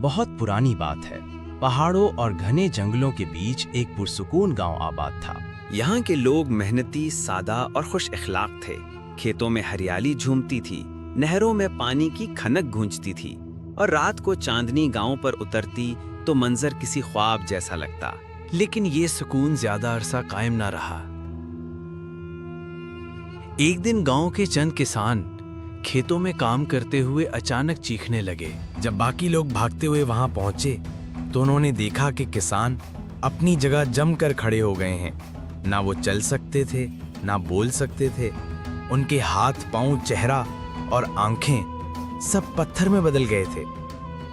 بہت پرانی بات ہے۔ پہاڑوں اور گھنے جنگلوں کے بیچ ایک پرسکون گاؤں آباد تھا۔ یہاں کے لوگ محنتی، سادہ اور خوش اخلاق تھے۔ کھیتوں میں ہریالی جھومتی تھی، نہروں میں پانی کی کھنک گونجتی تھی، اور رات کو چاندنی گاؤں پر اترتی تو منظر کسی خواب جیسا لگتا۔ لیکن یہ سکون زیادہ عرصہ قائم نہ رہا۔ ایک دن گاؤں کے چند کسان کھیتوں میں کام کرتے ہوئے اچانک چیخنے لگے۔ جب باقی لوگ بھاگتے ہوئے وہاں پہنچے تو انہوں نے دیکھا کہ کسان اپنی جگہ جم کر کھڑے ہو گئے ہیں۔ نہ وہ چل سکتے تھے، نہ بول سکتے تھے۔ ان کے ہاتھ، پاؤں، چہرہ اور آنکھیں سب پتھر میں بدل گئے تھے۔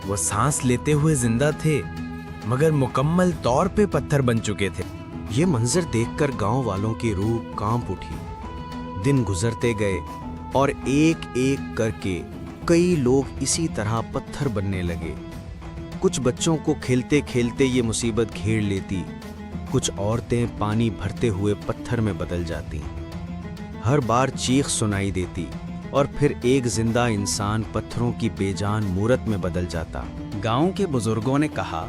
وہ سانس لیتے ہوئے زندہ تھے، مگر مکمل طور پہ پتھر بن چکے تھے۔ یہ منظر دیکھ کر گاؤں والوں کی روح کانپ اٹھی۔ دن گزرتے گئے اور ایک ایک کر کے کئی لوگ اسی طرح پتھر بننے لگے۔ کچھ بچوں کو کھیلتے کھیلتے یہ مصیبت گھیر لیتی، کچھ عورتیں پانی بھرتے ہوئے پتھر میں بدل جاتی۔ ہر بار چیخ سنائی دیتی اور پھر ایک زندہ انسان پتھروں کی بے جان مورت میں بدل جاتا۔ گاؤں کے بزرگوں نے کہا،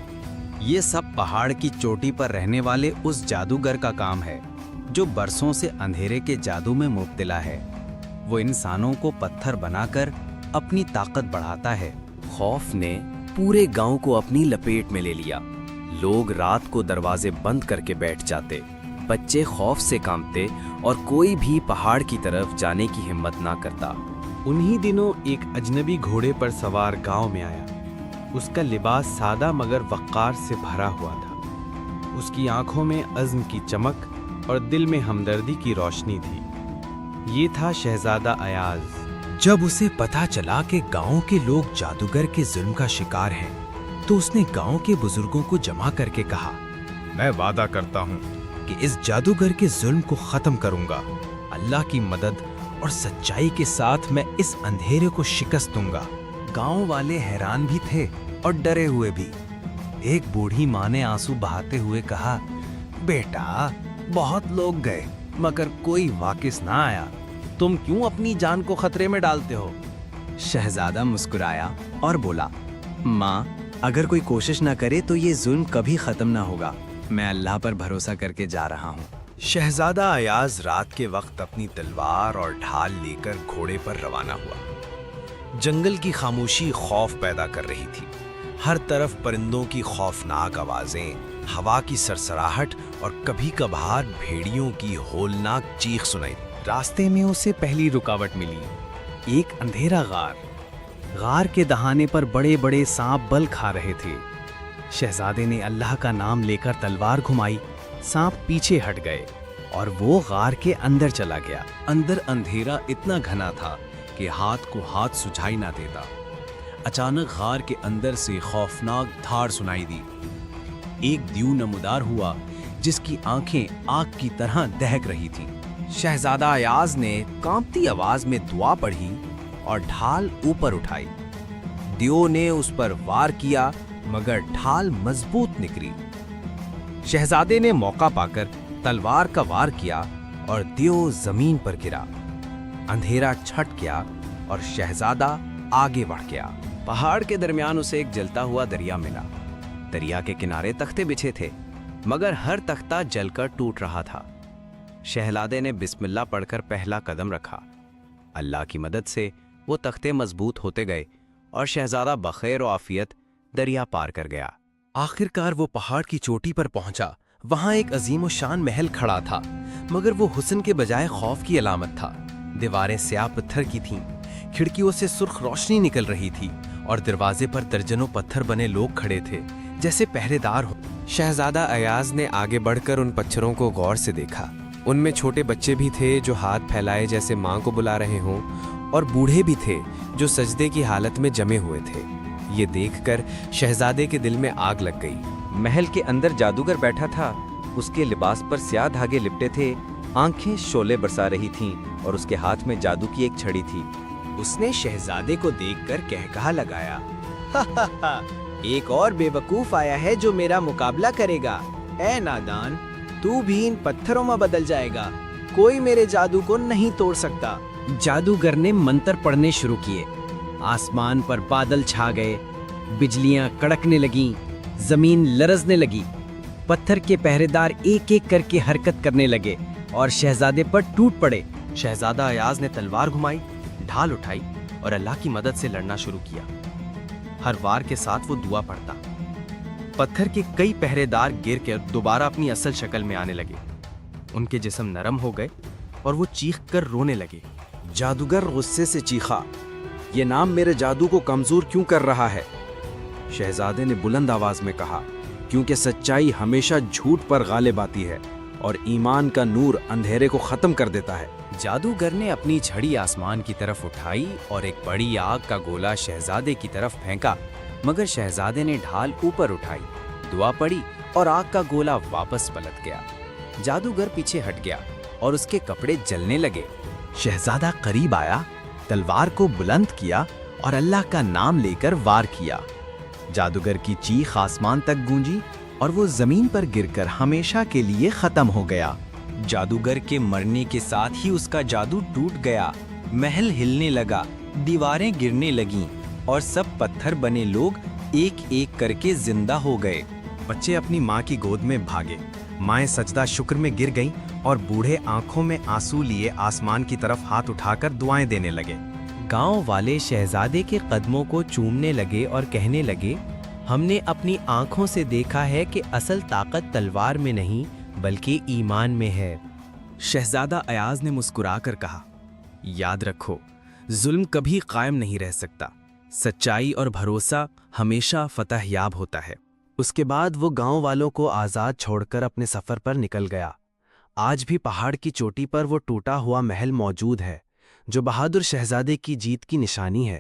یہ سب پہاڑ کی چوٹی پر رہنے والے اس جادوگر کا کام ہے جو برسوں سے اندھیرے کے جادو میں مبتلا ہے۔ وہ انسانوں کو پتھر بنا کر اپنی طاقت بڑھاتا ہے۔ خوف نے پورے گاؤں کو اپنی لپیٹ میں لے لیا۔ لوگ رات کو دروازے بند کر کے بیٹھ جاتے، بچے خوف سے کانپتے اور کوئی بھی پہاڑ کی طرف جانے کی ہمت نہ کرتا۔ انہی دنوں ایک اجنبی گھوڑے پر سوار گاؤں میں آیا۔ اس کا لباس سادہ مگر وقار سے بھرا ہوا تھا۔ اس کی آنکھوں میں عزم کی چمک اور دل میں ہمدردی کی روشنی تھی۔ یہ تھا شہزادہ ایاز۔ جب اسے پتا چلا کہ گاؤں کے لوگ جادوگر کے ظلم کا شکار ہیں تو اس نے گاؤں کے بزرگوں کو جمع کر کے کہا، میں وعدہ کرتا ہوں کہ اس جادوگر کے ظلم کو ختم کروں گا۔ اللہ کی مدد اور سچائی کے ساتھ میں اس اندھیرے کو شکست دوں گا۔ گاؤں والے حیران بھی تھے اور ڈرے ہوئے بھی۔ ایک بوڑھی ماں نے آنسو بہاتے ہوئے کہا، بیٹا، بہت لوگ گئے مگر کوئی واقف نہ آیا، تم کیوں اپنی جان کو خطرے میں ڈالتے ہو؟ شہزادہ مسکرایا اور بولا، ماں، اگر کوئی کوشش نہ کرے تو یہ ظلم کبھی ختم نہ ہوگا۔ میں اللہ پر بھروسہ کر کے جا رہا ہوں۔ شہزادہ ایاز رات کے وقت اپنی تلوار اور ڈھال لے کر گھوڑے پر روانہ ہوا۔ جنگل کی خاموشی خوف پیدا کر رہی تھی۔ ہر طرف پرندوں کی خوفناک آوازیں، ہوا کی سرسراہٹ اور کبھی کبھار بھیڑیوں کی ہولناک چیخ سنائی۔ راستے میں اسے پہلی رکاوٹ ملی، ایک اندھیرا غار۔ غار کے دہانے پر بڑے بڑے سانپ بل کھا رہے تھے۔ شہزادے نے اللہ کا نام لے کر تلوار گھمائی، سانپ پیچھے ہٹ گئے اور وہ غار کے اندر چلا گیا۔ اندر اندھیرا اتنا گھنا تھا کہ ہاتھ کو ہاتھ سجھائی نہ دیتا۔ اچانک غار کے اندر سے خوفناک دھاڑ سنائی دی۔ ایک دیو نمودار ہوا جس کی آنکھیں آگ کی طرح دہک رہی تھیں۔ شہزادہ ایاز نے کانپتی آواز میں دعا پڑھی اور ڈھال اوپر اٹھائی۔ دیو نے اس پر وار کیا مگر ڈھال مضبوط نکلی۔ شہزادے نے موقع پا کر تلوار کا وار کیا اور دیو زمین پر گرا۔ اندھیرا چھٹ گیا اور شہزادہ آگے بڑھ گیا۔ پہاڑ کے درمیان اسے ایک جلتا ہوا دریا ملا۔ دریا کے کنارے تختے بچھے تھے مگر ہر تختہ جل کر ٹوٹ رہا تھا۔ شہزادے نے بسم اللہ پڑھ کر پہلا قدم رکھا۔ اللہ کی مدد سے وہ تختے مضبوط ہوتے گئے اور شہزادہ بخیر و عافیت دریا پار کر گیا۔ آخرکار وہ پہاڑ کی چوٹی پر پہنچا۔ وہاں ایک عظیم و شان محل کھڑا تھا مگر وہ حسن کے بجائے خوف کی علامت تھا۔ دیواریں سیاہ پتھر کی تھیں، کھڑکیوں سے سرخ روشنی نکل رہی تھی اور دروازے پر درجنوں پتھر بنے لوگ کھڑے تھے جیسے پہرے دار ہو۔ شہزادہ ایاز نے آگے بڑھ کر ان پتھروں کو غور سے دیکھا۔ ان میں چھوٹے بچے بھی تھے جو ہاتھ پھیلائے جیسے ماں کو بلا رہے ہوں، اور بوڑھے بھی تھے جو سجدے کی حالت میں جمے ہوئے تھے۔ یہ دیکھ کر شہزادے کے دل میں آگ لگ گئی۔ محل کے اندر جادوگر بیٹھا تھا، اس کے لباس پر سیاہ دھاگے لپٹے تھے، آنکھیں شعلے برسا رہی تھیں اور اس کے ہاتھ میں جادو کی ایک چھڑی تھی۔ اس نے شہزادے کو دیکھ کر کہکہا لگایا، ایک اور بے وقوف آیا ہے جو میرا مقابلہ کرے گا۔ اے نادان، تو بھی ان پتھروں میں بدل جائے گا، کوئی میرے جادو کو نہیں توڑ سکتا۔ جادوگر نے منتر پڑھنے شروع کیے۔ آسمان پر بادل چھا گئے، بجلیاں کڑکنے لگیں، زمین لرزنے لگی، پتھر کے پہرے دار ایک ایک کر کے حرکت کرنے لگے اور شہزادے پر ٹوٹ پڑے۔ شہزادہ ایاز نے تلوار گھمائی، ڈھال اٹھائی اور اللہ کی مدد سے لڑنا شروع کیا۔ ہر وار کے ساتھ وہ دعا پڑھتا۔ پتھر کے کئی پہرے دار گر کر دوبارہ اپنی اصل شکل میں آنے لگے۔ ان کے جسم نرم ہو گئے اور وہ چیخ کر رونے لگے۔ جادوگر غصے سے چیخا، یہ نام میرے جادو کو کمزور کیوں کر رہا ہے؟ شہزادے نے بلند آواز میں کہا، کیونکہ سچائی ہمیشہ جھوٹ پر غالب آتی ہے اور ایمان کا نور اندھیرے کو ختم کر دیتا ہے۔ جادوگر نے اپنی چھڑی آسمان کی طرف اٹھائی اور ایک بڑی آگ کا گولا شہزادے کی طرف پھینکا، مگر شہزادے نے ڈھال اوپر اٹھائی، دعا پڑی اور آگ کا گولا واپس پلٹ گیا۔ جادوگر پیچھے ہٹ گیا اور اس کے کپڑے جلنے لگے۔ شہزادہ قریب آیا، تلوار کو بلند کیا اور اللہ کا نام لے کر وار کیا۔ جادوگر کی چیخ آسمان تک گونجی اور وہ زمین پر گر کر ہمیشہ کے لیے ختم ہو گیا۔ جادوگر کے مرنے کے ساتھ ہی اس کا جادو ٹوٹ گیا، محل ہلنے لگا، دیواریں گرنے لگیں اور سب پتھر بنے لوگ ایک ایک کر کے زندہ ہو گئے۔ بچے اپنی ماں کی گود میں بھاگے، مائیں سجدہ شکر میں گر گئیں اور بوڑھے آنکھوں میں آنسو لیے آسمان کی طرف ہاتھ اٹھا کر دعائیں دینے لگے۔ گاؤں والے شہزادے کے قدموں کو چومنے لگے اور کہنے لگے، ہم نے اپنی آنکھوں سے دیکھا ہے کہ اصل طاقت تلوار میں نہیں بلکہ ایمان میں ہے۔ شہزادہ ایاز نے مسکرا کر کہا، یاد رکھو، ظلم کبھی قائم نہیں رہ سکتا، سچائی اور بھروسہ ہمیشہ فتح یاب ہوتا ہے۔ اس کے بعد وہ گاؤں والوں کو آزاد چھوڑ کر اپنے سفر پر نکل گیا۔ آج بھی پہاڑ کی چوٹی پر وہ ٹوٹا ہوا محل موجود ہے جو بہادر شہزادے کی جیت کی نشانی ہے۔